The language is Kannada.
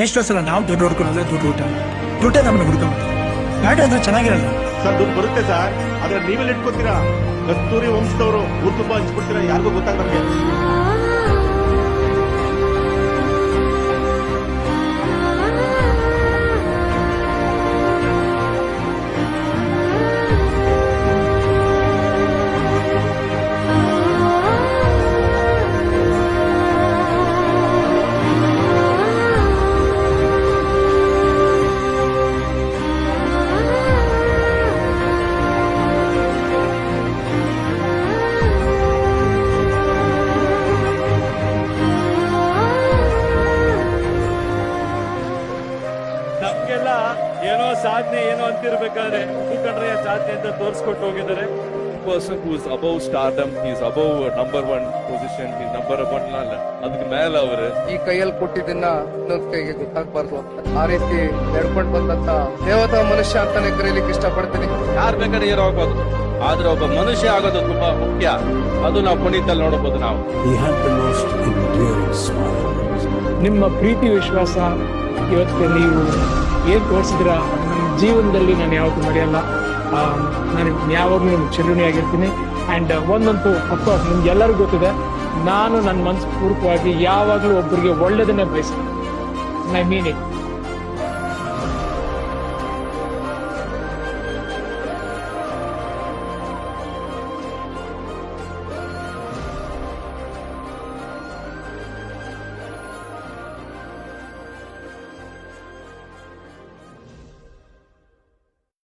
ಎಷ್ಟೋ ಸಲ ನಾವು ದುಡ್ಡು ಹೊಡ್ಕೊಳ್ಳೋದ್ರೆ ದುಡ್ಡೇ ನಮ್ಮನ್ನ ಹುಡ್ಕೊಂಡ್ಬಿಡ್ತಾರೆ. ಬ್ಯಾಟ ಅಂದ್ರೆ ಚೆನ್ನಾಗಿರಲ್ಲ ಸರ್. ದುಡ್ಡು ಬರುತ್ತೆ ಸರ್, ಆದ್ರೆ ನೀವೆಲ್ಲ ಇಟ್ಕೋತೀರಾ? ಕಸ್ತೂರಿ ವಂಶದವರು ಊರು ತುಂಬಾ ಹಂಚ್ಬಿಡ್ತೀರಾ, ಯಾರಿಗೂ ಗೊತ್ತಾಗದಂಗೆ. ನಮ್ಗೆಲ್ಲ ಏನೋ ಸಾಧನೆ ಏನೋ ಅಂತಿರ್ಬೇಕಾದ್ರೆ ಕಂಡ್ರೆ ಸಾಧನೆ ಅಂತ ತೋರಿಸ್ಕೊಟ್ಟು ಹೋಗಿದ್ದಾರೆ. Person who is above stardom, he is above number 1 position, he number 1 ಅಲ್ಲ, ಅದಕ್ಕೆ ಮೇಲೆ ಅವರು ಈ ಕೈಯಲ್ಲಿ ಕೊಟ್ಟಿದ್ದನ್ನ ಇನ್ನೊಂದ್ ಕೈಗೆ ಗೊತ್ತಾಗ್ಬಾರ್ದು ಅಂತ ಆ ರೀತಿ ನಡ್ಕೊಂಡ್ ಬಂದಂತ ದೇವತಾ ಮನುಷ್ಯ ಅಂತಾನೆ ಕರೀಲಿಕ್ಕೆ ಇಷ್ಟಪಡ್ತೀನಿ. ಯಾರು ಬೇಕಾದ್ರೆ ಏರೋ ಆಗ್ಬೋದು, ಆದ್ರೆ ಒಬ್ಬ ಮನುಷ್ಯ ಆಗೋದು ತುಂಬಾ ಮುಖ್ಯ. ಅದು ನಾವು ಪುನೀತಲ್ಲಿ ನೋಡಬಹುದು. ನಾವು ನಿಮ್ಮ ಪ್ರೀತಿ ವಿಶ್ವಾಸ ಇವತ್ತು ನೀವು ಏನ್ ತೋರಿಸಿದ್ರ ನನ್ನ ಜೀವನದಲ್ಲಿ ನಾನು ಯಾವತ್ತೂ ಮರೆಯಲ್ಲ. ನಾನು ಯಾವಾಗಲೂ ನಿಮ್ಗೆ ಚಿರುಣಿಯಾಗಿರ್ತೀನಿ. ಆ್ಯಂಡ್ ಒಂದಂತೂ ಅಫ್ಕೋರ್ಸ್ ನಿಮ್ಗೆ ಎಲ್ಲರಿಗೂ ಗೊತ್ತಿದೆ, ನಾನು ನನ್ನ ಮನಸ್ಪೂರ್ವಕವಾಗಿ ಯಾವಾಗಲೂ ಒಬ್ಬರಿಗೆ ಒಳ್ಳೇದನ್ನೇ ಬಯಸ್ತೀನಿ. I mean it.